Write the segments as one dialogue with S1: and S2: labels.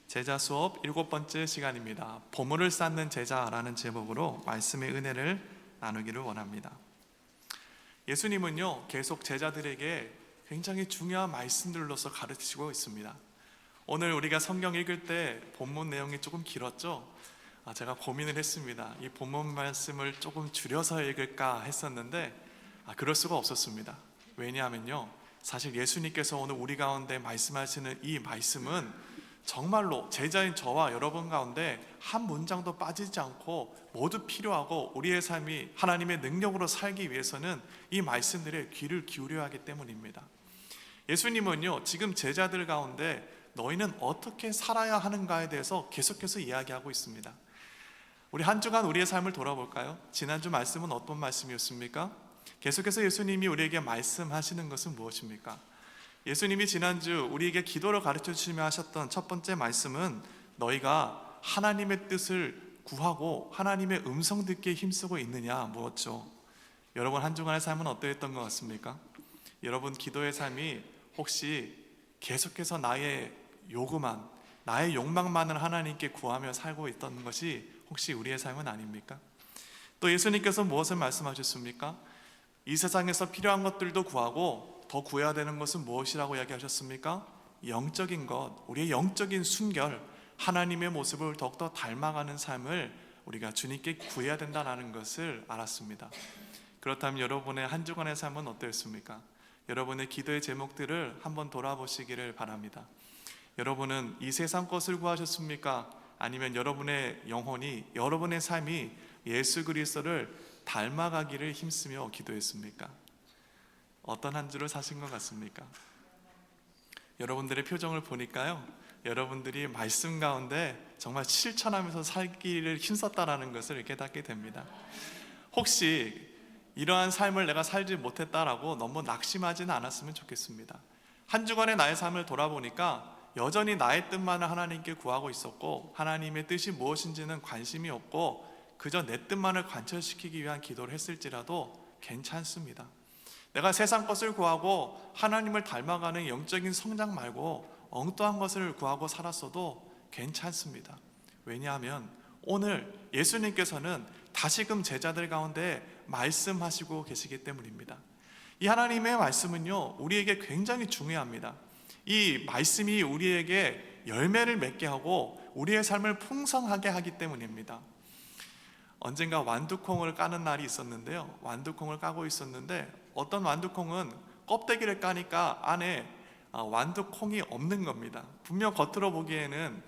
S1: 제자 수업 7번째 시간입니다. 보물을 쌓는 제자라는 제목으로 말씀의 은혜를 나누기를 원합니다. 예수님은요, 계속 제자들에게 굉장히 중요한 말씀들로서 가르치고 있습니다. 오늘 우리가 성경 읽을 때 본문 내용이 조금 길었죠? 제가 고민을 했습니다. 이 본문 말씀을 조금 줄여서 읽을까 했었는데 그럴 수가 없었습니다. 왜냐하면요, 사실 예수님께서 오늘 우리 가운데 말씀하시는 이 말씀은 정말로 제자인 저와 여러분 가운데 한 문장도 빠지지 않고 모두 필요하고 우리의 삶이 하나님의 능력으로 살기 위해서는 이 말씀들에 귀를 기울여야 하기 때문입니다. 예수님은요, 지금 제자들 가운데 너희는 어떻게 살아야 하는가에 대해서 계속해서 이야기하고 있습니다. 우리 한 주간 우리의 삶을 돌아볼까요? 지난주 말씀은 어떤 말씀이었습니까? 계속해서 예수님이 우리에게 말씀하시는 것은 무엇입니까? 예수님이 지난주 우리에게 기도를 가르쳐 주시며 하셨던 첫 번째 말씀은 너희가 하나님의 뜻을 구하고 하나님의 음성 듣기에 힘쓰고 있느냐 뭐였죠? 여러분 한 주간의 삶은 어떠했던 것 같습니까? 여러분 기도의 삶이 혹시 계속해서 나의 요구만, 나의 욕망만을 하나님께 구하며 살고 있던 것이 혹시 우리의 삶은 아닙니까? 또 예수님께서 무엇을 말씀하셨습니까? 이 세상에서 필요한 것들도 구하고 더 구해야 되는 것은 무엇이라고 이야기하셨습니까? 영적인 것, 우리의 영적인 순결, 하나님의 모습을 더욱더 닮아가는 삶을 우리가 주님께 구해야 된다는 것을 알았습니다. 그렇다면 여러분의 한 주간의 삶은 어떠했습니까? 여러분의 기도의 제목들을 한번 돌아보시기를 바랍니다. 여러분은 이 세상 것을 구하셨습니까? 아니면 여러분의 영혼이, 여러분의 삶이 예수 그리스도를 닮아가기를 힘쓰며 기도했습니까? 어떤 한 주를 사신 것 같습니까? 여러분들의 표정을 보니까요, 여러분들이 말씀 가운데 정말 실천하면서 살기를 힘썼다라는 것을 깨닫게 됩니다. 혹시 이러한 삶을 내가 살지 못했다라고 너무 낙심하지는 않았으면 좋겠습니다. 한 주간의 나의 삶을 돌아보니까 여전히 나의 뜻만을 하나님께 구하고 있었고 하나님의 뜻이 무엇인지는 관심이 없고 그저 내 뜻만을 관철시키기 위한 기도를 했을지라도 괜찮습니다. 내가 세상 것을 구하고 하나님을 닮아가는 영적인 성장 말고 엉뚱한 것을 구하고 살았어도 괜찮습니다. 왜냐하면 오늘 예수님께서는 다시금 제자들 가운데 말씀하시고 계시기 때문입니다. 이 하나님의 말씀은요, 우리에게 굉장히 중요합니다. 이 말씀이 우리에게 열매를 맺게 하고 우리의 삶을 풍성하게 하기 때문입니다. 언젠가 완두콩을 까는 날이 있었는데요, 완두콩을 까고 있었는데 어떤 완두콩은 껍데기를 까니까 안에 완두콩이 없는 겁니다. 분명 겉으로 보기에는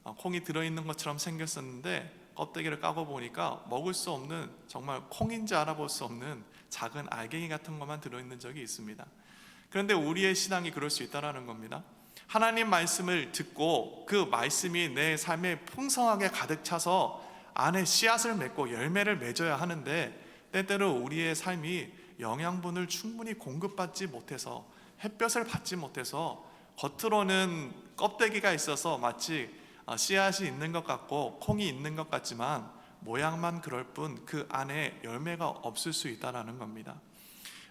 S1: 콩이 들어있는 것처럼 생겼었는데 껍데기를 까고 보니까 먹을 수 없는, 정말 콩인지 알아볼 수 없는 작은 알갱이 같은 것만 들어있는 적이 있습니다. 그런데 우리의 신앙이 그럴 수 있다는 겁니다. 하나님 말씀을 듣고 그 말씀이 내 삶에 풍성하게 가득 차서 안에 씨앗을 맺고 열매를 맺어야 하는데 때때로 우리의 삶이 영양분을 충분히 공급받지 못해서, 햇볕을 받지 못해서 겉으로는 껍데기가 있어서 마치 씨앗이 있는 것 같고 콩이 있는 것 같지만 모양만 그럴 뿐 그 안에 열매가 없을 수 있다는 겁니다.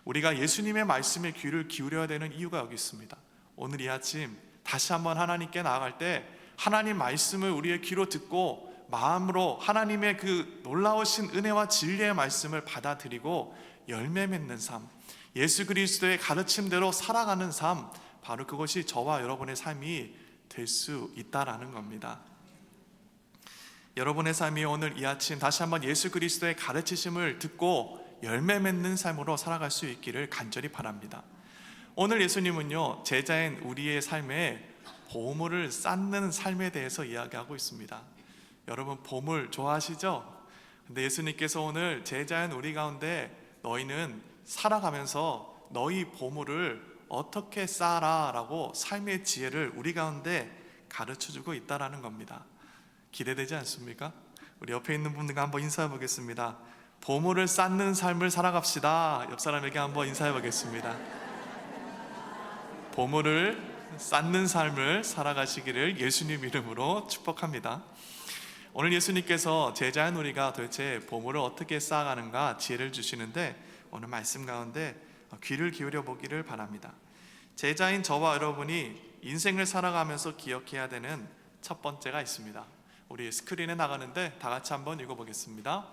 S1: 우리가 예수님의 말씀에 귀를 기울여야 되는 이유가 여기 있습니다. 오늘 이 아침 다시 한번 하나님께 나아갈 때 하나님 말씀을 우리의 귀로 듣고 마음으로 하나님의 그 놀라우신 은혜와 진리의 말씀을 받아들이고 열매 맺는 삶, 예수 그리스도의 가르침대로 살아가는 삶, 바로 그것이 저와 여러분의 삶이 될 수 있다라는 겁니다. 여러분의 삶이 오늘 이 아침 다시 한번 예수 그리스도의 가르치심을 듣고 열매 맺는 삶으로 살아갈 수 있기를 간절히 바랍니다. 오늘 예수님은요, 제자인 우리의 삶에 보물을 쌓는 삶에 대해서 이야기하고 있습니다. 여러분 보물 좋아하시죠? 근데 예수님께서 오늘 제자인 우리 가운데 너희는 살아가면서 너희 보물을 어떻게 쌓아라 라고 삶의 지혜를 우리 가운데 가르쳐주고 있다는 겁니다. 기대되지 않습니까? 우리 옆에 있는 분들과 한번 인사해 보겠습니다. 보물을 쌓는 삶을 살아갑시다. 옆 사람에게 한번 인사해 보겠습니다. 보물을 쌓는 삶을 살아가시기를 예수님 이름으로 축복합니다. 오늘 예수님께서 제자인 우리가 도대체 보물을 어떻게 쌓아가는가 지혜를 주시는데 오늘 말씀 가운데 귀를 기울여 보기를 바랍니다. 제자인 저와 여러분이 인생을 살아가면서 기억해야 되는 첫 번째가 있습니다. 우리 스크린에 나가는데 다 같이 한번 읽어보겠습니다.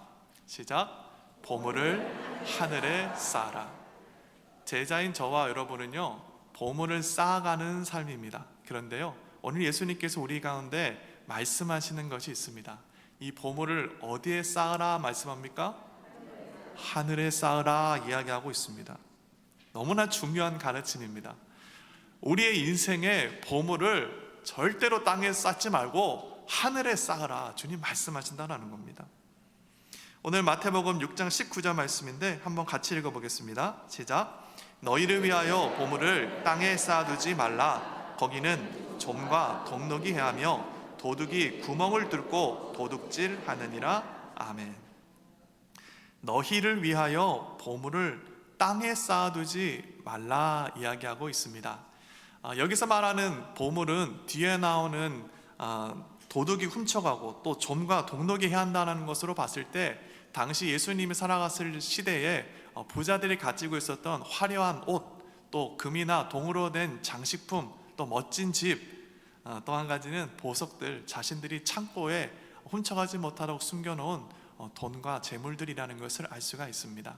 S1: 시작. 보물을 하늘에 쌓아라. 제자인 저와 여러분은요, 보물을 쌓아가는 삶입니다. 그런데요, 오늘 예수님께서 우리 가운데 말씀하시는 것이 있습니다. 이 보물을 어디에 쌓으라 말씀합니까? 하늘에 쌓으라 이야기하고 있습니다. 너무나 중요한 가르침입니다. 우리의 인생의 보물을 절대로 땅에 쌓지 말고 하늘에 쌓으라, 주님 말씀하신다는 겁니다. 오늘 마태복음 6장 19절 말씀인데 한번 같이 읽어보겠습니다. 시작. 너희를 위하여 보물을 땅에 쌓아두지 말라. 거기는 좀과 동록이 해하며 도둑이 구멍을 뚫고 도둑질하느니라. 아멘. 너희를 위하여 보물을 땅에 쌓아두지 말라 이야기하고 있습니다. 여기서 말하는 보물은 뒤에 나오는 도둑이 훔쳐가고 또 좀과 동록이 해야 한다는 것으로 봤을 때, 당시 예수님이 살아갔을 시대에 부자들이 가지고 있었던 화려한 옷, 또 금이나 동으로 된 장식품, 또 멋진 집, 또 한 가지는 보석들, 자신들이 창고에 훔쳐가지 못하도록 숨겨놓은 돈과 재물들이라는 것을 알 수가 있습니다.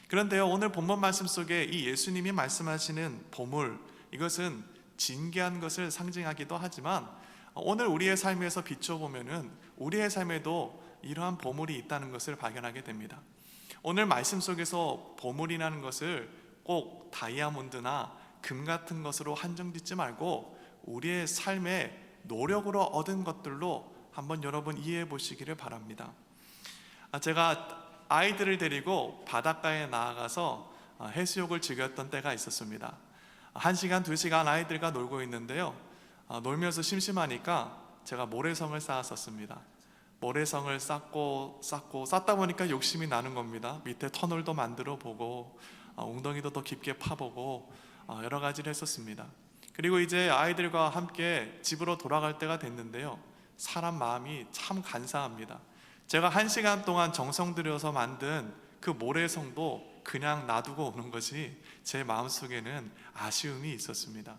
S1: 그런데요, 오늘 본문 말씀 속에 이 예수님이 말씀하시는 보물, 이것은 진귀한 것을 상징하기도 하지만 오늘 우리의 삶에서 비춰보면은 우리의 삶에도 이러한 보물이 있다는 것을 발견하게 됩니다. 오늘 말씀 속에서 보물이라는 것을 꼭 다이아몬드나 금 같은 것으로 한정짓지 말고 우리의 삶의 노력으로 얻은 것들로 한번 여러분 이해해 보시기를 바랍니다. 제가 아이들을 데리고 바닷가에 나아가서 해수욕을 즐겼던 때가 있었습니다. 1시간, 2시간 아이들과 놀고 있는데요, 놀면서 심심하니까 제가 모래성을 쌓았었습니다. 모래성을 쌓다 보니까 욕심이 나는 겁니다. 밑에 터널도 만들어 보고 웅덩이도 더 깊게 파보고 여러 가지를 했었습니다. 그리고 이제 아이들과 함께 집으로 돌아갈 때가 됐는데요, 사람 마음이 참 간사합니다. 제가 1시간 동안 정성 들여서 만든 그 모래성도 그냥 놔두고 오는 것이 제 마음속에는 아쉬움이 있었습니다.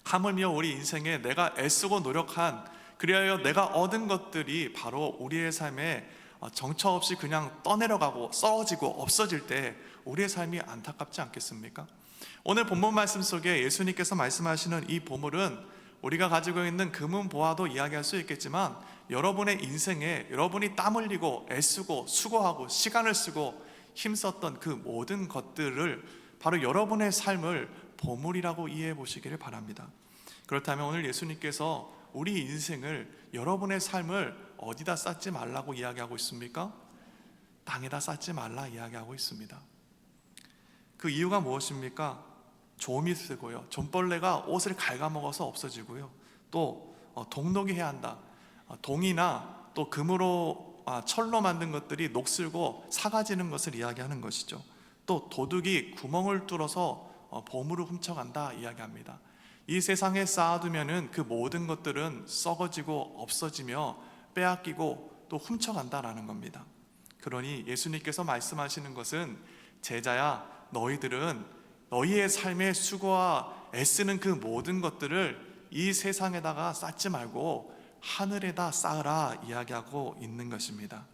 S1: 하물며 우리 인생에 내가 애쓰고 노력한, 그리하여 내가 얻은 것들이 바로 우리의 삶에 정처 없이 그냥 떠내려가고 썩어지고 없어질 때 우리의 삶이 안타깝지 않겠습니까? 오늘 본문 말씀 속에 예수님께서 말씀하시는 이 보물은 우리가 가지고 있는 금은 보화도 이야기할 수 있겠지만, 여러분의 인생에 여러분이 땀 흘리고 애쓰고 수고하고 시간을 쓰고 힘썼던 그 모든 것들을 바로 여러분의 삶을 보물이라고 이해해 보시기를 바랍니다. 그렇다면 오늘 예수님께서 우리 인생을, 여러분의 삶을 어디다 쌓지 말라고 이야기하고 있습니까? 땅에다 쌓지 말라 이야기하고 있습니다. 그 이유가 무엇입니까? 좀이 쓰고요, 좀벌레가 옷을 갉아먹어서 없어지고요, 또 동록이 해야 한다. 동이나 또 금으로 철로 만든 것들이 녹슬고 사가지는 것을 이야기하는 것이죠. 또 도둑이 구멍을 뚫어서 보물을 훔쳐간다 이야기합니다. 이 세상에 쌓아두면은 그 모든 것들은 썩어지고 없어지며 빼앗기고 또 훔쳐간다라는 겁니다. 그러니 예수님께서 말씀하시는 것은, 제자야, 너희들은 너희의 삶의 수고와 애쓰는 그 모든 것들을 이 세상에다가 쌓지 말고 하늘에다 쌓으라 이야기하고 있는 것입니다.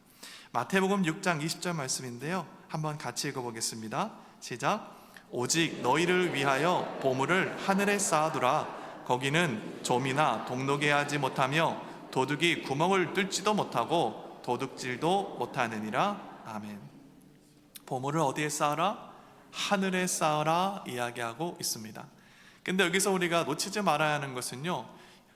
S1: 마태복음 6장 20절 말씀인데요, 한번 같이 읽어보겠습니다. 시작. 오직 너희를 위하여 보물을 하늘에 쌓아두라. 거기는 좀이나 동록이 하지 못하며 도둑이 구멍을 뚫지도 못하고 도둑질도 못하느니라. 아멘. 보물을 어디에 쌓으라? 하늘에 쌓으라 이야기하고 있습니다. 근데 여기서 우리가 놓치지 말아야 하는 것은요,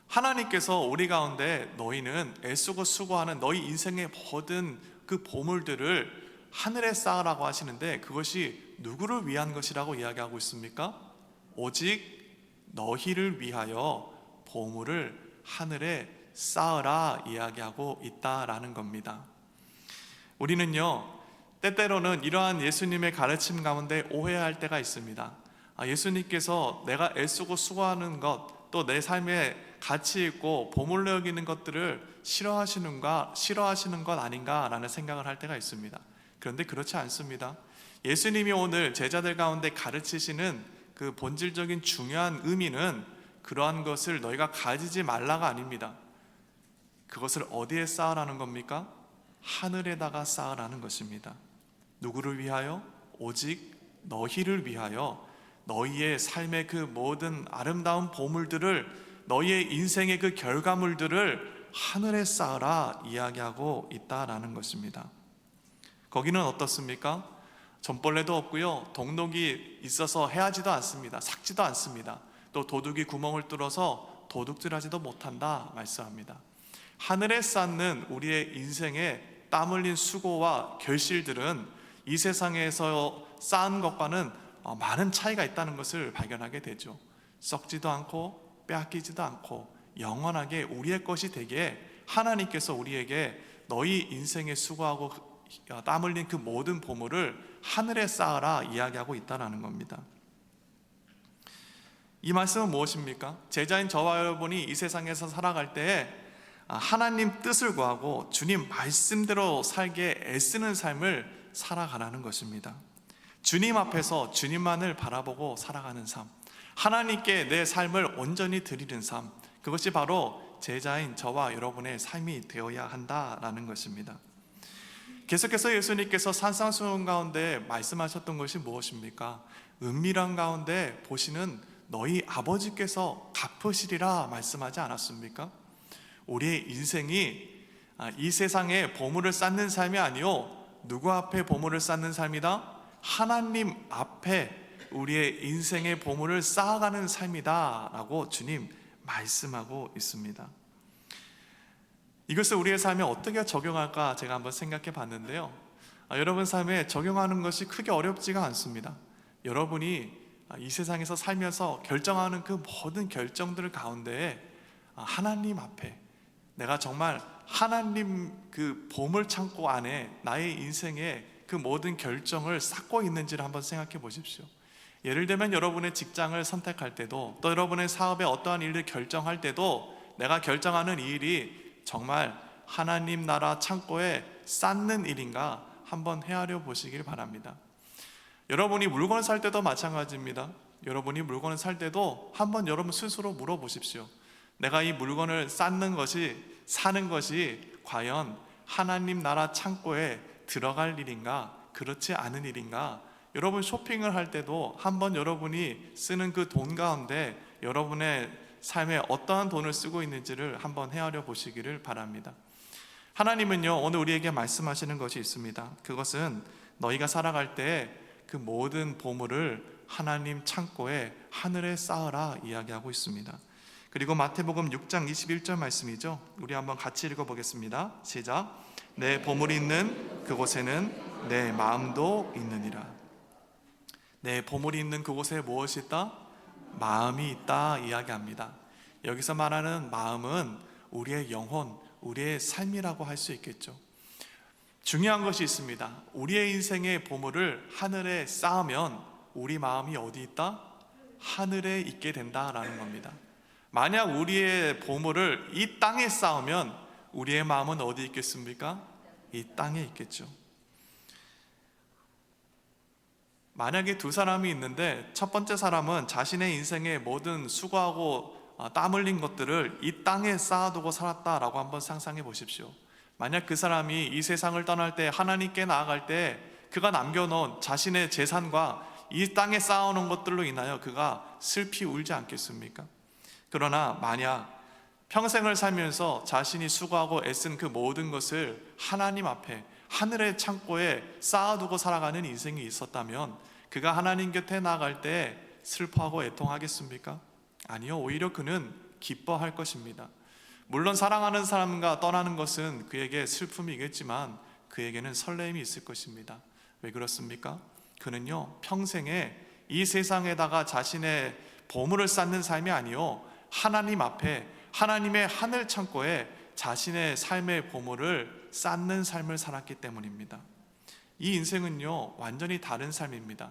S1: 하나님께서 우리 가운데 너희는 애쓰고 수고하는 너희 인생의 모든 그 보물들을 하늘에 쌓으라고 하시는데, 그것이 누구를 위한 것이라고 이야기하고 있습니까? 오직 너희를 위하여 보물을 하늘에 쌓으라 이야기하고 있다라는 겁니다. 우리는요, 때때로는 이러한 예수님의 가르침 가운데 오해할 때가 있습니다. 예수님께서 내가 애쓰고 수고하는 것, 또 내 삶에 가치 있고 보물로 여기는 것들을 싫어하시는 것 아닌가라는 생각을 할 때가 있습니다. 그런데 그렇지 않습니다. 예수님이 오늘 제자들 가운데 가르치시는 그 본질적인 중요한 의미는 그러한 것을 너희가 가지지 말라가 아닙니다. 그것을 어디에 쌓으라는 겁니까? 하늘에다가 쌓으라는 것입니다. 누구를 위하여? 오직 너희를 위하여 너희의 삶의 그 모든 아름다운 보물들을, 너희의 인생의 그 결과물들을 하늘에 쌓으라 이야기하고 있다라는 것입니다. 거기는 어떻습니까? 전벌레도 없고요, 동록이 있어서 해하지도 않습니다. 삭지도 않습니다. 또 도둑이 구멍을 뚫어서 도둑질하지도 못한다 말씀합니다. 하늘에 쌓는 우리의 인생에 땀 흘린 수고와 결실들은 이 세상에서 쌓은 것과는 많은 차이가 있다는 것을 발견하게 되죠. 썩지도 않고 빼앗기지도 않고 영원하게 우리의 것이 되게 하나님께서 우리에게 너희 인생에 수고하고 땀 흘린 그 모든 보물을 하늘에 쌓아라 이야기하고 있다는 겁니다. 이 말씀은 무엇입니까? 제자인 저와 여러분이 이 세상에서 살아갈 때에 하나님 뜻을 구하고 주님 말씀대로 살게 애쓰는 삶을 살아가라는 것입니다. 주님 앞에서 주님만을 바라보고 살아가는 삶, 하나님께 내 삶을 온전히 드리는 삶, 그것이 바로 제자인 저와 여러분의 삶이 되어야 한다라는 것입니다. 계속해서 예수님께서 산상수훈 가운데 말씀하셨던 것이 무엇입니까? 은밀한 가운데 보시는 너희 아버지께서 갚으시리라 말씀하지 않았습니까? 우리의 인생이 이 세상에 보물을 쌓는 삶이 아니요, 누구 앞에 보물을 쌓는 삶이다? 하나님 앞에 우리의 인생의 보물을 쌓아가는 삶이다 라고 주님 말씀하고 있습니다. 이것을 우리의 삶에 어떻게 적용할까 제가 한번 생각해 봤는데요, 여러분 삶에 적용하는 것이 크게 어렵지가 않습니다. 여러분이 이 세상에서 살면서 결정하는 그 모든 결정들 가운데 하나님 앞에 내가 정말 하나님 그 보물 창고 안에 나의 인생의 그 모든 결정을 쌓고 있는지를 한번 생각해 보십시오. 예를 들면 여러분의 직장을 선택할 때도, 또 여러분의 사업에 어떠한 일을 결정할 때도 내가 결정하는 이 일이 정말 하나님 나라 창고에 쌓는 일인가 한번 헤아려 보시길 바랍니다. 여러분이 물건을 살 때도 마찬가지입니다. 여러분이 물건을 살 때도 한번 여러분 스스로 물어보십시오. 내가 이 물건을 쌓는 것이, 사는 것이 과연 하나님 나라 창고에 들어갈 일인가, 그렇지 않은 일인가? 여러분 쇼핑을 할 때도 한번 여러분이 쓰는 그 돈 가운데 여러분의 삶에 어떠한 돈을 쓰고 있는지를 한번 헤아려 보시기를 바랍니다. 하나님은요, 오늘 우리에게 말씀하시는 것이 있습니다. 그것은 너희가 살아갈 때 그 모든 보물을 하나님 창고에 하늘에 쌓으라 이야기하고 있습니다. 그리고 마태복음 6장 21절 말씀이죠. 우리 한번 같이 읽어보겠습니다. 시작. 내 보물이 있는 그곳에는 내 마음도 있느니라. 내 보물이 있는 그곳에 무엇이 있다? 마음이 있다 이야기합니다. 여기서 말하는 마음은 우리의 영혼, 우리의 삶이라고 할 수 있겠죠. 중요한 것이 있습니다. 우리의 인생의 보물을 하늘에 쌓으면 우리 마음이 어디 있다? 하늘에 있게 된다라는 겁니다. 만약 우리의 보물을 이 땅에 쌓으면 우리의 마음은 어디 있겠습니까? 이 땅에 있겠죠. 만약에 두 사람이 있는데 첫 번째 사람은 자신의 인생의 모든 수고하고 땀 흘린 것들을 이 땅에 쌓아두고 살았다라고 한번 상상해 보십시오. 만약 그 사람이 이 세상을 떠날 때, 하나님께 나아갈 때 그가 남겨놓은 자신의 재산과 이 땅에 쌓아놓은 것들로 인하여 그가 슬피 울지 않겠습니까? 그러나 만약 평생을 살면서 자신이 수고하고 애쓴 그 모든 것을 하나님 앞에 하늘의 창고에 쌓아두고 살아가는 인생이 있었다면 그가 하나님 곁에 나아갈 때 슬퍼하고 애통하겠습니까? 아니요, 오히려 그는 기뻐할 것입니다. 물론 사랑하는 사람과 떠나는 것은 그에게 슬픔이겠지만 그에게는 설렘이 있을 것입니다. 왜 그렇습니까? 그는요, 평생에 이 세상에다가 자신의 보물을 쌓는 삶이 아니요, 하나님 앞에 하나님의 하늘 창고에 자신의 삶의 보물을 쌓는 삶을 살았기 때문입니다. 이 인생은요, 완전히 다른 삶입니다.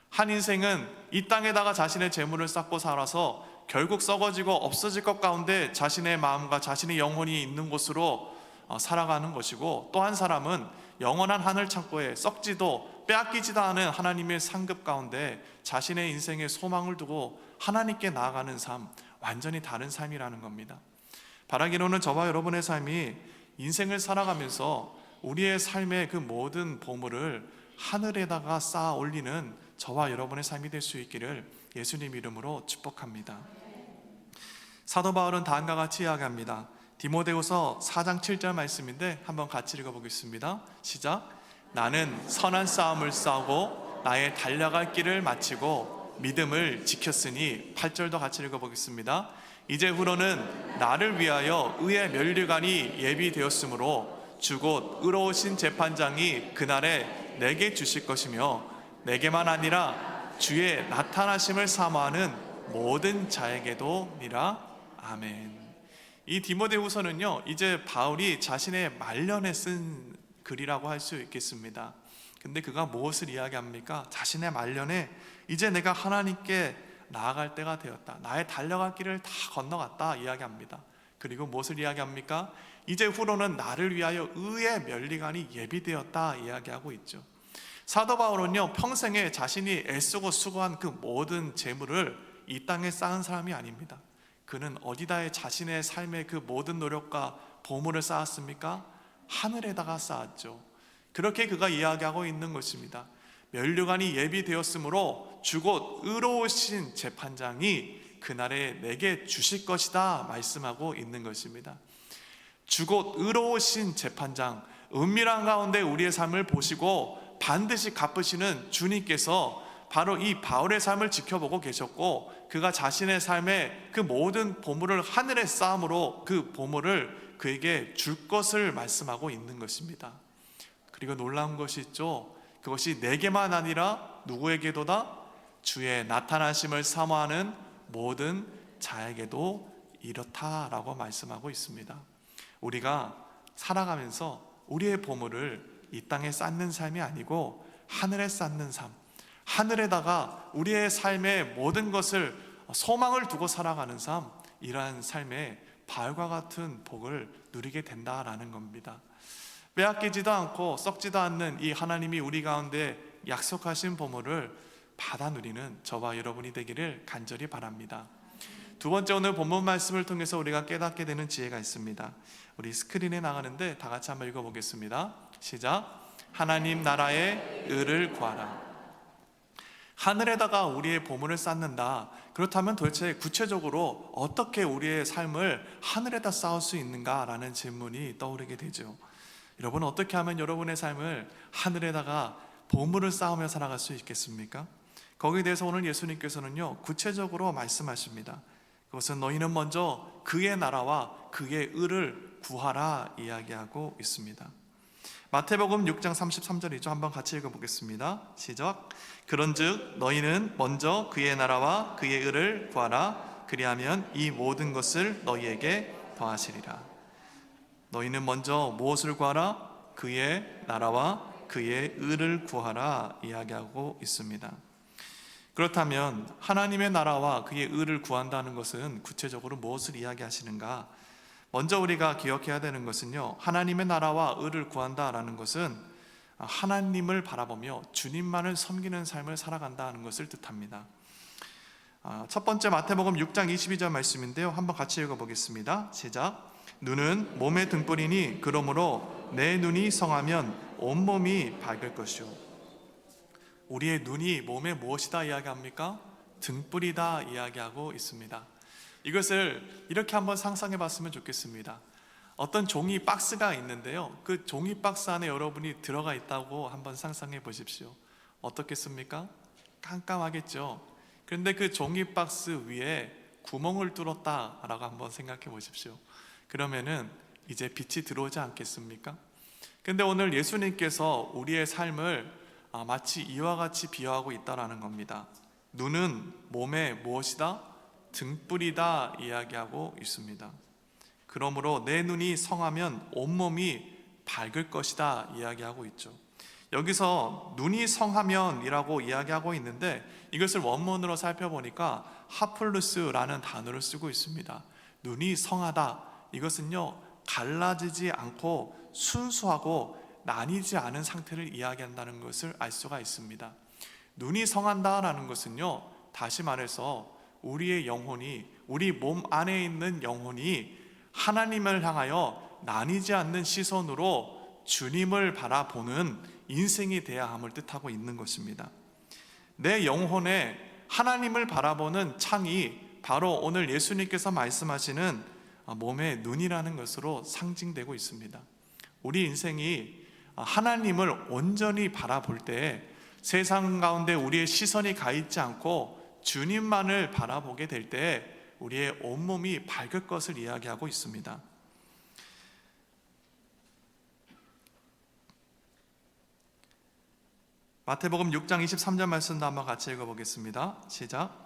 S1: 한 인생은 이 땅에다가 자신의 재물을 쌓고 살아서 결국 썩어지고 없어질 것 가운데 자신의 마음과 자신의 영혼이 있는 곳으로 살아가는 것이고, 또 한 사람은 영원한 하늘 창고에 썩지도 빼앗기지도 않은 하나님의 상급 가운데 자신의 인생의 소망을 두고 하나님께 나아가는 삶, 완전히 다른 삶이라는 겁니다. 바라기로는 저와 여러분의 삶이 인생을 살아가면서 우리의 삶의 그 모든 보물을 하늘에다가 쌓아 올리는 저와 여러분의 삶이 될 수 있기를 예수님 이름으로 축복합니다. 사도 바울은 다음과 같이 이야기합니다. 디모데후서 4장 7절 말씀인데 한번 같이 읽어보겠습니다. 시작. 나는 선한 싸움을 싸우고 나의 달려갈 길을 마치고 믿음을 지켰으니 8절도 같이 읽어보겠습니다. 이제후로는 나를 위하여 의의 면류관이 예비되었으므로 주 곧 의로우신 재판장이 그날에 내게 주실 것이며 내게만 아니라 주의 나타나심을 사모하는 모든 자에게도 니라. 아멘. 이 디모데후서는요, 이제 바울이 자신의 말년에 쓴 글이라고 할 수 있겠습니다. 근데 그가 무엇을 이야기합니까? 자신의 말년에 이제 내가 하나님께 나아갈 때가 되었다, 나의 달려갈 길을 다 건너갔다 이야기합니다. 그리고 무엇을 이야기합니까? 이제 후로는 나를 위하여 의의 면류관이 예비되었다 이야기하고 있죠. 사도 바울은요, 평생에 자신이 애쓰고 수고한 그 모든 재물을 이 땅에 쌓은 사람이 아닙니다. 그는 어디다에 자신의 삶의 그 모든 노력과 보물을 쌓았습니까? 하늘에다가 쌓았죠. 그렇게 그가 이야기하고 있는 것입니다. 면류관이 예비되었으므로 주 곧 의로우신 재판장이 그날에 내게 주실 것이다 말씀하고 있는 것입니다. 주 곧 의로우신 재판장, 은밀한 가운데 우리의 삶을 보시고 반드시 갚으시는 주님께서 바로 이 바울의 삶을 지켜보고 계셨고, 그가 자신의 삶의 그 모든 보물을 하늘에 쌓음으로 그 보물을 그에게 줄 것을 말씀하고 있는 것입니다. 그리고 놀라운 것이 있죠. 그것이 내게만 아니라 누구에게도다? 주의 나타나심을 사모하는 모든 자에게도 이렇다라고 말씀하고 있습니다. 우리가 살아가면서 우리의 보물을 이 땅에 쌓는 삶이 아니고 하늘에 쌓는 삶, 하늘에다가 우리의 삶의 모든 것을 소망을 두고 살아가는 삶, 이러한 삶에 바울과 같은 복을 누리게 된다라는 겁니다. 빼앗기지도 않고 썩지도 않는 이 하나님이 우리 가운데 약속하신 보물을 받아 누리는 저와 여러분이 되기를 간절히 바랍니다. 두 번째, 오늘 본문 말씀을 통해서 우리가 깨닫게 되는 지혜가 있습니다. 우리 스크린에 나가는데 다 같이 한번 읽어보겠습니다. 시작. 하나님 나라의 의를 구하라. 하늘에다가 우리의 보물을 쌓는다. 그렇다면 도대체 구체적으로 어떻게 우리의 삶을 하늘에다 쌓을 수 있는가라는 질문이 떠오르게 되죠. 여러분, 어떻게 하면 여러분의 삶을 하늘에다가 보물을 쌓으며 살아갈 수 있겠습니까? 거기에 대해서 오늘 예수님께서는요, 구체적으로 말씀하십니다. 그것은 너희는 먼저 그의 나라와 그의 의를 구하라 이야기하고 있습니다. 마태복음 6장 33절이죠. 한번 같이 읽어보겠습니다. 시작. 그런즉 너희는 먼저 그의 나라와 그의 의를 구하라. 그리하면 이 모든 것을 너희에게 더하시리라. 너희는 먼저 무엇을 구하라? 그의 나라와 그의 의를 구하라 이야기하고 있습니다. 그렇다면 하나님의 나라와 그의 의를 구한다는 것은 구체적으로 무엇을 이야기하시는가? 먼저 우리가 기억해야 되는 것은요, 하나님의 나라와 의를 구한다라는 것은 하나님을 바라보며 주님만을 섬기는 삶을 살아간다는 것을 뜻합니다. 첫 번째 마태복음 6장 22절 말씀인데요, 한번 같이 읽어보겠습니다. 시작. 눈은 몸의 등불이니 그러므로 내 눈이 성하면 온몸이 밝을 것이요. 우리의 눈이 몸에 무엇이다 이야기합니까? 등불이다 이야기하고 있습니다. 이것을 이렇게 한번 상상해 봤으면 좋겠습니다. 어떤 종이 박스가 있는데요, 그 종이 박스 안에 여러분이 들어가 있다고 한번 상상해 보십시오. 어떻겠습니까? 깜깜하겠죠. 그런데 그 종이 박스 위에 구멍을 뚫었다라고 한번 생각해 보십시오. 그러면은 이제 빛이 들어오지 않겠습니까? 근데 오늘 예수님께서 우리의 삶을 마치 이와 같이 비유하고 있다라는 겁니다. 눈은 몸에 무엇이다? 등불이다 이야기하고 있습니다. 그러므로 내 눈이 성하면 온몸이 밝을 것이다 이야기하고 있죠. 여기서 눈이 성하면이라고 이야기하고 있는데, 이것을 원문으로 살펴보니까 하플루스라는 단어를 쓰고 있습니다. 눈이 성하다, 이것은요, 갈라지지 않고 순수하고 나뉘지 않은 상태를 이야기한다는 것을 알 수가 있습니다. 눈이 성한다라는 것은요, 다시 말해서 우리의 영혼이 우리 몸 안에 있는 영혼이 하나님을 향하여 나뉘지 않는 시선으로 주님을 바라보는 인생이 되어야 함을 뜻하고 있는 것입니다. 내 영혼에 하나님을 바라보는 창이 바로 오늘 예수님께서 말씀하시는 몸의 눈이라는 것으로 상징되고 있습니다. 우리 인생이 하나님을 온전히 바라볼 때 세상 가운데 우리의 시선이 가 있지 않고 주님만을 바라보게 될 때 우리의 온몸이 밝을 것을 이야기하고 있습니다. 마태복음 6장 23절 말씀도 한번 같이 읽어보겠습니다. 시작.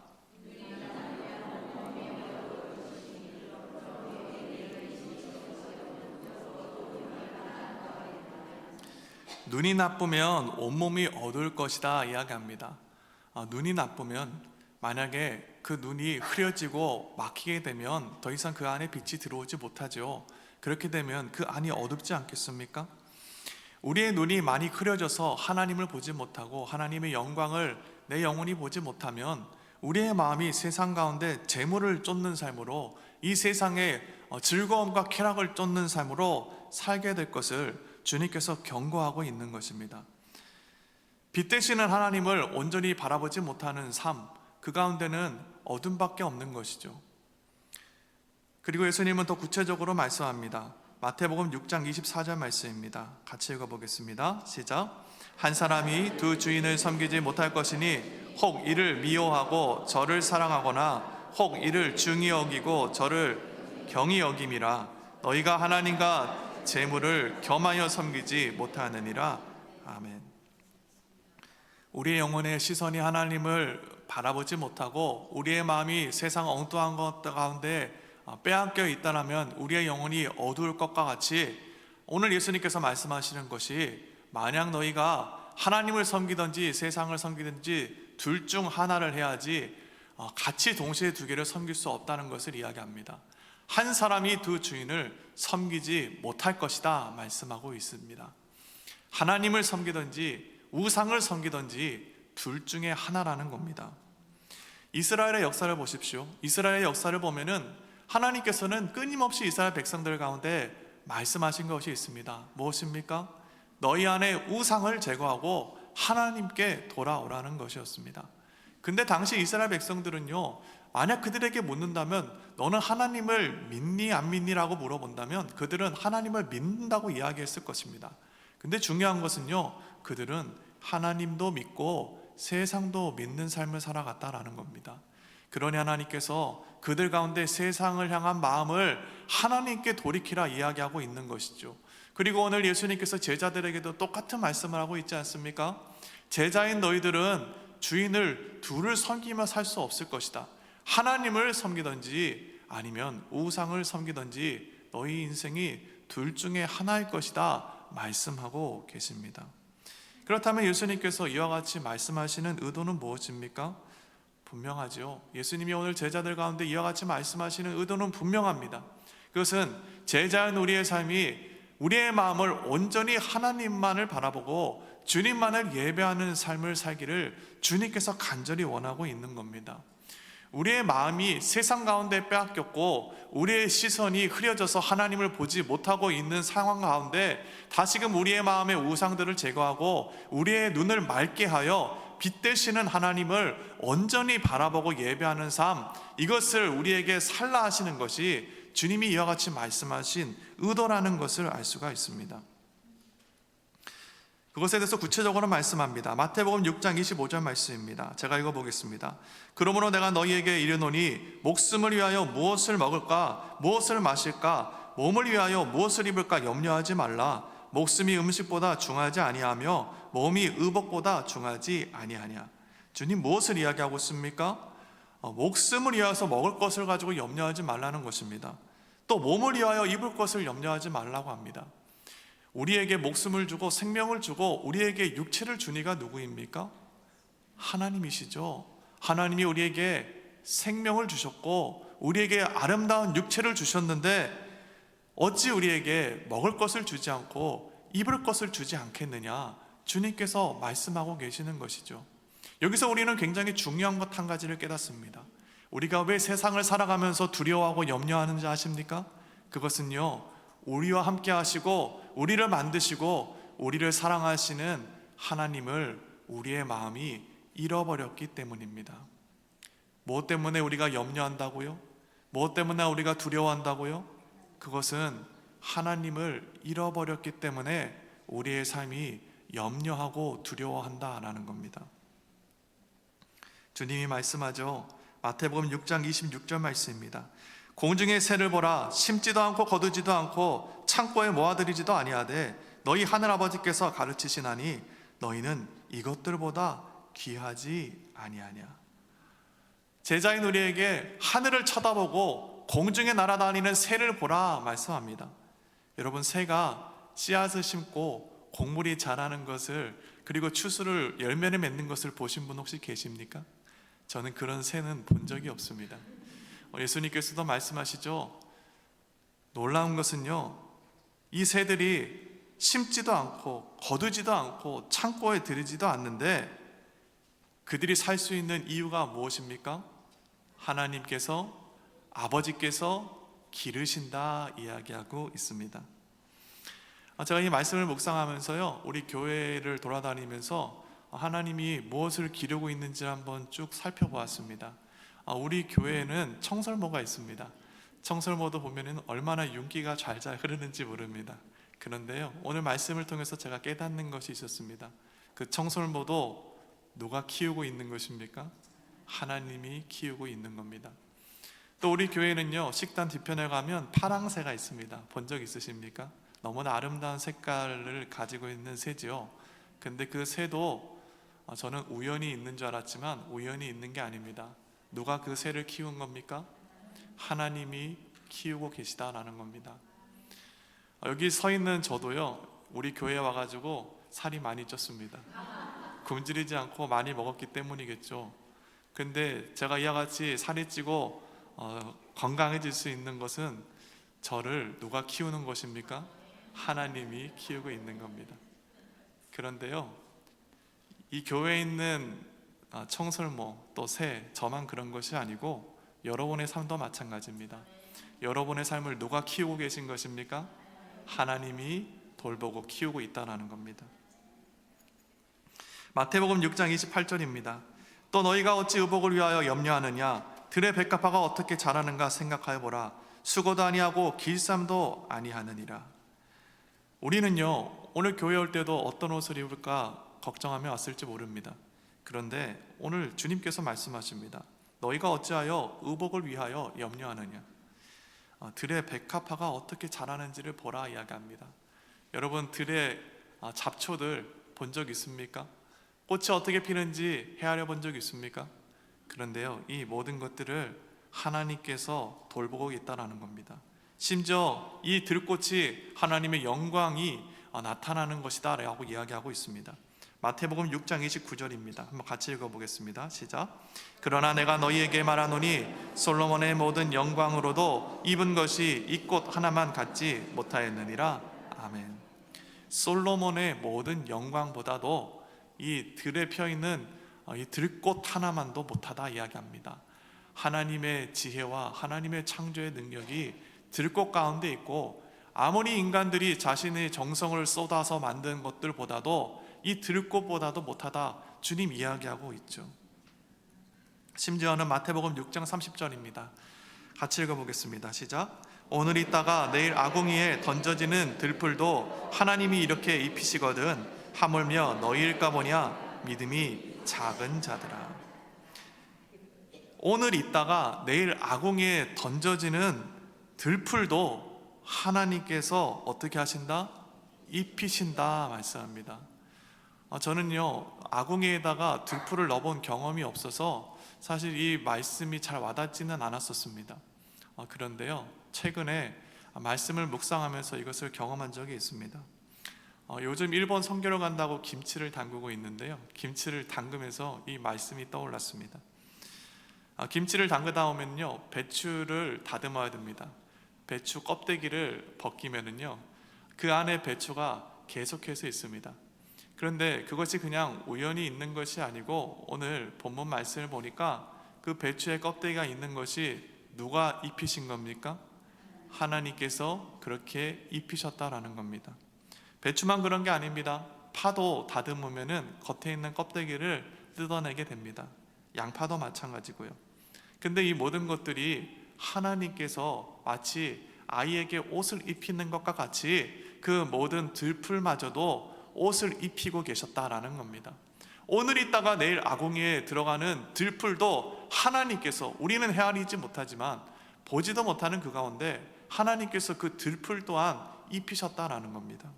S1: 눈이 나쁘면 온몸이 어두울 것이다 이야기합니다. 눈이 나쁘면 만약에 그 눈이 흐려지고 막히게 되면 더 이상 그 안에 빛이 들어오지 못하죠. 그렇게 되면 그 안이 어둡지 않겠습니까? 우리의 눈이 많이 흐려져서 하나님을 보지 못하고 하나님의 영광을 내 영혼이 보지 못하면 우리의 마음이 세상 가운데 재물을 쫓는 삶으로 이 세상의 즐거움과 쾌락을 쫓는 삶으로 살게 될 것을 주님께서 경고하고 있는 것입니다. 빛 되시는 하나님을 온전히 바라보지 못하는 삶, 그 가운데는 어둠밖에 없는 것이죠. 그리고 예수님은 더 구체적으로 말씀합니다. 마태복음 6장 24절 말씀입니다. 같이 읽어보겠습니다. 시작. 한 사람이 두 주인을 섬기지 못할 것이니 혹 이를 미워하고 저를 사랑하거나 혹 이를 중히 여기고 저를 경히 여김이라. 너희가 하나님과 재물을 겸하여 섬기지 못하느니라. 아멘. 우리의 영혼의 시선이 하나님을 바라보지 못하고 우리의 마음이 세상 엉뚱한 것 가운데 빼앗겨 있다면 우리의 영혼이 어두울 것과 같이 오늘 예수님께서 말씀하시는 것이 만약 너희가 하나님을 섬기든지 세상을 섬기든지 둘 중 하나를 해야지 같이 동시에 두 개를 섬길 수 없다는 것을 이야기합니다. 한 사람이 두 주인을 섬기지 못할 것이다 말씀하고 있습니다. 하나님을 섬기든지 우상을 섬기든지 둘 중에 하나라는 겁니다. 이스라엘의 역사를 보십시오. 이스라엘의 역사를 보면은 하나님께서는 끊임없이 이스라엘 백성들 가운데 말씀하신 것이 있습니다. 무엇입니까? 너희 안에 우상을 제거하고 하나님께 돌아오라는 것이었습니다. 근데 당시 이스라엘 백성들은요, 만약 그들에게 묻는다면 너는 하나님을 믿니 안 믿니? 라고 물어본다면 그들은 하나님을 믿는다고 이야기했을 것입니다. 근데 중요한 것은요, 그들은 하나님도 믿고 세상도 믿는 삶을 살아갔다라는 겁니다. 그러니 하나님께서 그들 가운데 세상을 향한 마음을 하나님께 돌이키라 이야기하고 있는 것이죠. 그리고 오늘 예수님께서 제자들에게도 똑같은 말씀을 하고 있지 않습니까? 제자인 너희들은 주인을 둘을 섬기며 살 수 없을 것이다. 하나님을 섬기든지 아니면 우상을 섬기든지 너희 인생이 둘 중에 하나일 것이다 말씀하고 계십니다. 그렇다면 예수님께서 이와 같이 말씀하시는 의도는 무엇입니까? 분명하죠. 예수님이 오늘 제자들 가운데 이와 같이 말씀하시는 의도는 분명합니다. 그것은 제자인 우리의 삶이 우리의 마음을 온전히 하나님만을 바라보고 주님만을 예배하는 삶을 살기를 주님께서 간절히 원하고 있는 겁니다. 우리의 마음이 세상 가운데 빼앗겼고 우리의 시선이 흐려져서 하나님을 보지 못하고 있는 상황 가운데 다시금 우리의 마음의 우상들을 제거하고 우리의 눈을 맑게 하여 빛 되시는 하나님을 온전히 바라보고 예배하는 삶, 이것을 우리에게 살라 하시는 것이 주님이 이와 같이 말씀하신 의도라는 것을 알 수가 있습니다. 그것에 대해서 구체적으로 말씀합니다. 마태복음 6장 25절 말씀입니다. 제가 읽어보겠습니다. 그러므로 내가 너희에게 이르노니 목숨을 위하여 무엇을 먹을까 무엇을 마실까 몸을 위하여 무엇을 입을까 염려하지 말라. 목숨이 음식보다 중하지 아니하며 몸이 의복보다 중하지 아니하냐. 주님 무엇을 이야기하고 있습니까? 목숨을 위하여서 먹을 것을 가지고 염려하지 말라는 것입니다. 또 몸을 위하여 입을 것을 염려하지 말라고 합니다. 우리에게 목숨을 주고 생명을 주고 우리에게 육체를 준 이가 누구입니까? 하나님이시죠. 하나님이 우리에게 생명을 주셨고 우리에게 아름다운 육체를 주셨는데 어찌 우리에게 먹을 것을 주지 않고 입을 것을 주지 않겠느냐, 주님께서 말씀하고 계시는 것이죠. 여기서 우리는 굉장히 중요한 것 한 가지를 깨닫습니다. 우리가 왜 세상을 살아가면서 두려워하고 염려하는지 아십니까? 그것은요, 우리와 함께 하시고 우리를 만드시고 우리를 사랑하시는 하나님을 우리의 마음이 잃어버렸기 때문입니다. 무엇 때문에 우리가 염려한다고요? 무엇 때문에 우리가 두려워한다고요? 그것은 하나님을 잃어버렸기 때문에 우리의 삶이 염려하고 두려워한다라는 겁니다. 주님이 말씀하죠. 마태복음 6장 26절 말씀입니다. 공중의 새를 보라. 심지도 않고 거두지도 않고 창고에 모아들이지도 아니하되 너희 하늘아버지께서 가르치시나니 너희는 이것들보다 귀하지 아니하냐. 제자인 우리에게 하늘을 쳐다보고 공중에 날아다니는 새를 보라 말씀합니다. 여러분, 새가 씨앗을 심고 곡물이 자라는 것을, 그리고 추수를, 열매를 맺는 것을 보신 분 혹시 계십니까? 저는 그런 새는 본 적이 없습니다. 예수님께서도 말씀하시죠. 놀라운 것은요, 이 새들이 심지도 않고 거두지도 않고 창고에 들이지도 않는데 그들이 살 수 있는 이유가 무엇입니까? 하나님께서, 아버지께서 기르신다 이야기하고 있습니다. 제가 이 말씀을 묵상하면서요, 우리 교회를 돌아다니면서 하나님이 무엇을 기르고 있는지 한번 쭉 살펴보았습니다. 우리 교회에는 청설모가 있습니다. 청설모도 보면은 얼마나 윤기가 잘 흐르는지 모릅니다. 그런데요, 오늘 말씀을 통해서 제가 깨닫는 것이 있었습니다. 그 청설모도 누가 키우고 있는 것입니까? 하나님이 키우고 있는 겁니다. 또 우리 교회는요, 식당 뒤편에 가면 파랑새가 있습니다. 본 적 있으십니까? 너무나 아름다운 색깔을 가지고 있는 새지요. 근데 그 새도 저는 우연히 있는 줄 알았지만 우연히 있는 게 아닙니다. 누가 그 새를 키운 겁니까? 하나님이 키우고 계시다라는 겁니다. 여기 서 있는 저도요, 우리 교회에 와가지고 살이 많이 쪘습니다. 굶주리지 않고 많이 먹었기 때문이겠죠. 근데 제가 이와 같이 살이 찌고 건강해질 수 있는 것은 저를 누가 키우는 것입니까? 하나님이 키우고 있는 겁니다. 그런데요, 이 교회에 있는 청설모, 또 새, 저만 그런 것이 아니고 여러분의 삶도 마찬가지입니다. 여러분의 삶을 누가 키우고 계신 것입니까? 하나님이 돌보고 키우고 있다는 겁니다. 마태복음 6장 28절입니다. 또 너희가 어찌 의복을 위하여 염려하느냐? 들의 백합화가 어떻게 자라는가 생각하여 보라. 수고도 아니하고 길쌈도 아니하느니라. 우리는요, 오늘 교회 올 때도 어떤 옷을 입을까 걱정하며 왔을지 모릅니다. 그런데 오늘 주님께서 말씀하십니다. 너희가 어찌하여 의복을 위하여 염려하느냐? 들의 백합화가 어떻게 자라는지를 보라 이야기합니다. 여러분, 들의 잡초들 본 적 있습니까? 꽃이 어떻게 피는지 헤아려 본 적 있습니까? 그런데요, 이 모든 것들을 하나님께서 돌보고 있다는 겁니다. 심지어 이 들꽃이 하나님의 영광이 나타나는 것이다 라고 이야기하고 있습니다. 마태복음 6장 29절입니다. 한번 같이 읽어보겠습니다. 시작. 그러나 내가 너희에게 말하노니 솔로몬의 모든 영광으로도 입은 것이 이 꽃 하나만 갖지 못하였느니라. 아멘. 솔로몬의 모든 영광보다도 이 들에 펴있는 이 들꽃 하나만도 못하다 이야기합니다. 하나님의 지혜와 하나님의 창조의 능력이 들꽃 가운데 있고, 아무리 인간들이 자신의 정성을 쏟아서 만든 것들보다도 이 들꽃보다도 못하다 주님 이야기하고 있죠. 심지어는 마태복음 6장 30절입니다. 같이 읽어보겠습니다. 시작. 오늘 있다가 내일 아궁이에 던져지는 들풀도 하나님이 이렇게 입히시거든 하물며 너희일까 보냐 믿음이 작은 자들아. 오늘 있다가 내일 아궁이에 던져지는 들풀도 하나님께서 어떻게 하신다? 입히신다 말씀합니다. 저는요, 아궁이에다가 들풀을 넣어본 경험이 없어서 사실 이 말씀이 잘 와닿지는 않았었습니다. 그런데요, 최근에 말씀을 묵상하면서 이것을 경험한 적이 있습니다. 요즘 일본 선교를 간다고 김치를 담그고 있는데요, 김치를 담그면서 이 말씀이 떠올랐습니다. 김치를 담그다 오면요, 배추를 다듬어야 됩니다. 배추 껍데기를 벗기면은요, 그 안에 배추가 계속해서 있습니다. 그런데 그것이 그냥 우연히 있는 것이 아니고 오늘 본문 말씀을 보니까 그 배추의 껍데기가 있는 것이 누가 입히신 겁니까? 하나님께서 그렇게 입히셨다라는 겁니다. 배추만 그런 게 아닙니다. 파도 다듬으면은 겉에 있는 껍데기를 뜯어내게 됩니다. 양파도 마찬가지고요. 근데 이 모든 것들이 하나님께서 마치 아이에게 옷을 입히는 것과 같이 그 모든 들풀마저도 옷을 입히고 계셨다라는 겁니다. 오늘 있다가 내일 아궁이에 들어가는 들풀도 하나님께서, 우리는 헤아리지 못하지만 보지도 못하는 그 가운데 하나님께서 그 들풀 또한 입히셨다라는 겁니다.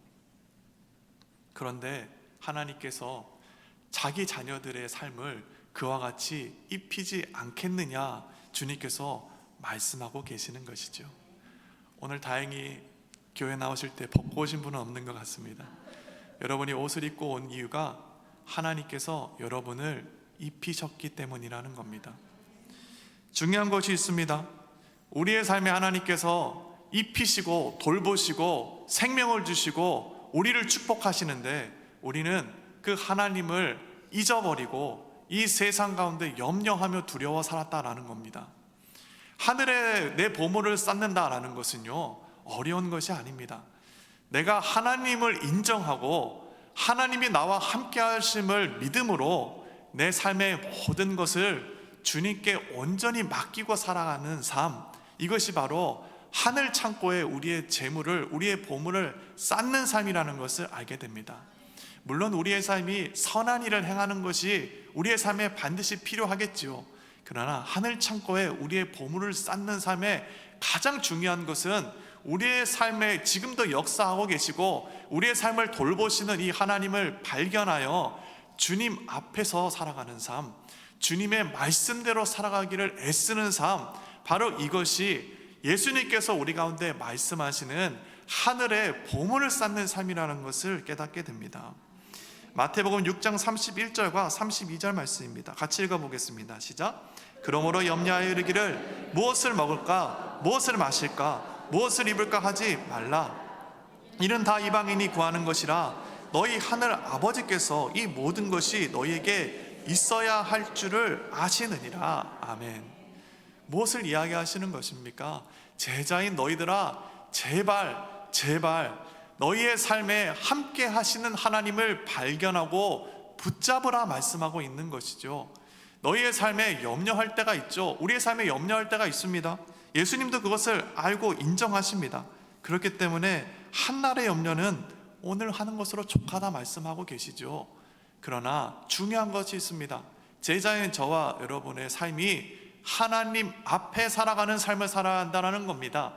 S1: 그런데 하나님께서 자기 자녀들의 삶을 그와 같이 입히지 않겠느냐 주님께서 말씀하고 계시는 것이죠. 오늘 다행히 교회 나오실 때 벗고 오신 분은 없는 것 같습니다. 여러분이 옷을 입고 온 이유가 하나님께서 여러분을 입히셨기 때문이라는 겁니다. 중요한 것이 있습니다. 우리의 삶에 하나님께서 입히시고 돌보시고 생명을 주시고 우리를 축복하시는데 우리는 그 하나님을 잊어버리고 이 세상 가운데 염려하며 두려워 살았다라는 겁니다. 하늘에 내 보물을 쌓는다라는 것은요, 어려운 것이 아닙니다. 내가 하나님을 인정하고 하나님이 나와 함께 하심을 믿음으로 내 삶의 모든 것을 주님께 온전히 맡기고 살아가는 삶, 이것이 바로 하늘 창고에 우리의 재물을, 우리의 보물을 쌓는 삶이라는 것을 알게 됩니다. 물론 우리의 삶이 선한 일을 행하는 것이 우리의 삶에 반드시 필요하겠지요. 그러나 하늘 창고에 우리의 보물을 쌓는 삶에 가장 중요한 것은 우리의 삶에 지금도 역사하고 계시고 우리의 삶을 돌보시는 이 하나님을 발견하여 주님 앞에서 살아가는 삶, 주님의 말씀대로 살아가기를 애쓰는 삶, 바로 이것이 예수님께서 우리 가운데 말씀하시는 하늘의 보물을 쌓는 삶이라는 것을 깨닫게 됩니다. 마태복음 6장 31절과 32절 말씀입니다. 같이 읽어보겠습니다. 시작. 그러므로 염려하여 이르기를 무엇을 먹을까, 무엇을 마실까, 무엇을 입을까 하지 말라. 이는 다 이방인이 구하는 것이라. 너희 하늘 아버지께서 이 모든 것이 너희에게 있어야 할 줄을 아시느니라. 아멘. 무엇을 이야기하시는 것입니까? 제자인 너희들아, 제발 너희의 삶에 함께 하시는 하나님을 발견하고 붙잡으라 말씀하고 있는 것이죠. 너희의 삶에 염려할 때가 있죠. 우리의 삶에 염려할 때가 있습니다. 예수님도 그것을 알고 인정하십니다. 그렇기 때문에 한날의 염려는 오늘 하는 것으로 족하다 말씀하고 계시죠. 그러나 중요한 것이 있습니다. 제자인 저와 여러분의 삶이 하나님 앞에 살아가는 삶을 살아야 한다는 겁니다.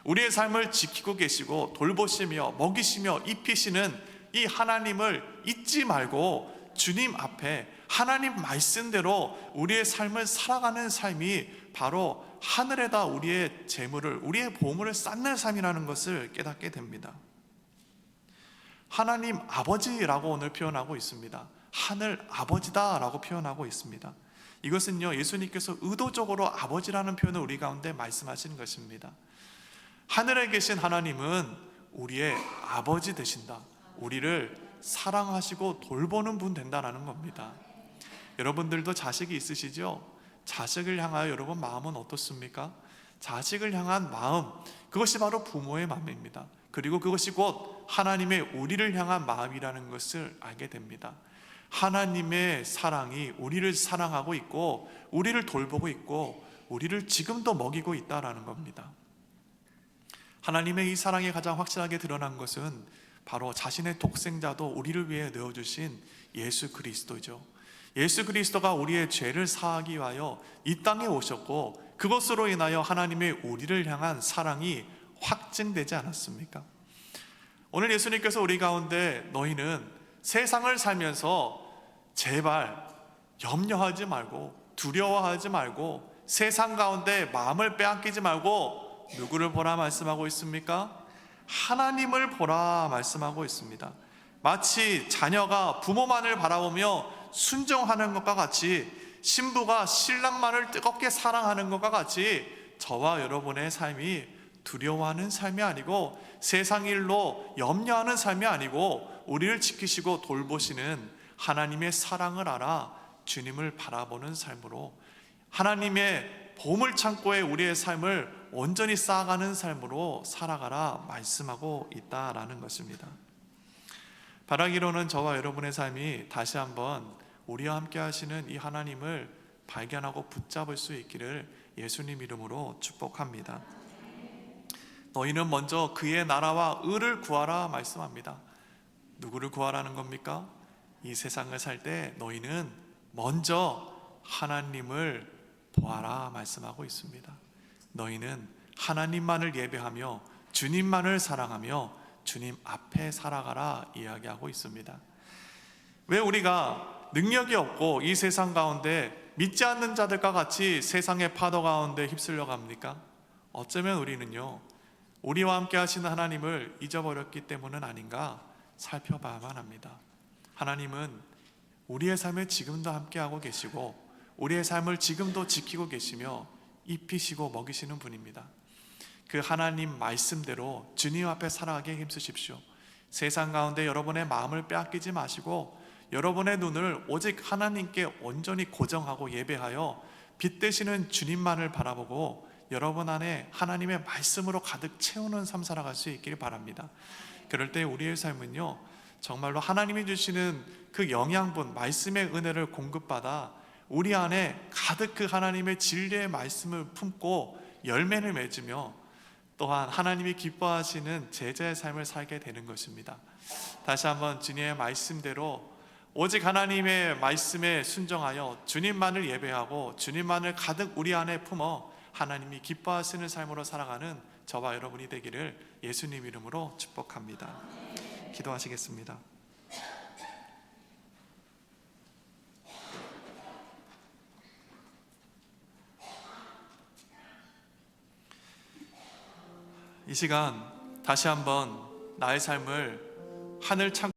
S1: 우리의 삶을 지키고 계시고 돌보시며 먹이시며 입히시는 이 하나님을 잊지 말고 주님 앞에 하나님 말씀대로 우리의 삶을 살아가는 삶이 바로 하늘에다 우리의 재물을, 우리의 보물을 쌓는 삶이라는 것을 깨닫게 됩니다. 하나님 아버지라고 오늘 표현하고 있습니다. 하늘 아버지다라고 표현하고 있습니다. 이것은요, 예수님께서 의도적으로 아버지라는 표현을 우리 가운데 말씀하시는 것입니다. 하늘에 계신 하나님은 우리의 아버지 되신다. 우리를 사랑하시고 돌보는 분 된다는 겁니다. 여러분들도 자식이 있으시죠? 자식을 향하여 여러분 마음은 어떻습니까? 자식을 향한 마음, 그것이 바로 부모의 마음입니다. 그리고 그것이 곧 하나님의 우리를 향한 마음이라는 것을 알게 됩니다. 하나님의 사랑이 우리를 사랑하고 있고 우리를 돌보고 있고 우리를 지금도 먹이고 있다라는 겁니다. 하나님의 이 사랑이 가장 확실하게 드러난 것은 바로 자신의 독생자도 우리를 위해 내어주신 예수 그리스도죠. 예수 그리스도가 우리의 죄를 사하기 위하여 이 땅에 오셨고 그것으로 인하여 하나님의 우리를 향한 사랑이 확증되지 않았습니까? 오늘 예수님께서 우리 가운데 너희는 세상을 살면서 제발 염려하지 말고 두려워하지 말고 세상 가운데 마음을 빼앗기지 말고 누구를 보라 말씀하고 있습니까? 하나님을 보라 말씀하고 있습니다. 마치 자녀가 부모만을 바라보며 순종하는 것과 같이 신부가 신랑만을 뜨겁게 사랑하는 것과 같이 저와 여러분의 삶이 두려워하는 삶이 아니고 세상 일로 염려하는 삶이 아니고 우리를 지키시고 돌보시는 하나님의 사랑을 알아 주님을 바라보는 삶으로 하나님의 보물 창고에 우리의 삶을 온전히 쌓아가는 삶으로 살아가라 말씀하고 있다라는 것입니다. 바라기로는 저와 여러분의 삶이 다시 한번 우리와 함께 하시는 이 하나님을 발견하고 붙잡을 수 있기를 예수님 이름으로 축복합니다. 너희는 먼저 그의 나라와 의를 구하라 말씀합니다. 누구를 구하라는 겁니까? 이 세상을 살 때 너희는 먼저 하나님을 보아라 말씀하고 있습니다. 너희는 하나님만을 예배하며 주님만을 사랑하며 주님 앞에 살아가라 이야기하고 있습니다. 왜 우리가 능력이 없고 이 세상 가운데 믿지 않는 자들과 같이 세상의 파도 가운데 휩쓸려 갑니까? 어쩌면 우리는요, 우리와 함께 하시는 하나님을 잊어버렸기 때문은 아닌가 살펴봐야만 합니다. 하나님은 우리의 삶에 지금도 함께하고 계시고 우리의 삶을 지금도 지키고 계시며 입히시고 먹이시는 분입니다. 그 하나님 말씀대로 주님 앞에 살아가게 힘쓰십시오. 세상 가운데 여러분의 마음을 빼앗기지 마시고 여러분의 눈을 오직 하나님께 온전히 고정하고 예배하여 빛 되시는 주님만을 바라보고 여러분 안에 하나님의 말씀으로 가득 채우는 삶 살아갈 수 있기를 바랍니다. 그럴 때 우리의 삶은요, 정말로 하나님이 주시는 그 영양분, 말씀의 은혜를 공급받아 우리 안에 가득 그 하나님의 진리의 말씀을 품고 열매를 맺으며 또한 하나님이 기뻐하시는 제자의 삶을 살게 되는 것입니다. 다시 한번 주님의 말씀대로 오직 하나님의 말씀에 순종하여 주님만을 예배하고 주님만을 가득 우리 안에 품어 하나님이 기뻐하시는 삶으로 살아가는 저와 여러분이 되기를 예수님 이름으로 축복합니다. 기도하시겠습니다. 이 시간 다시 한번 나의 삶을 하늘 창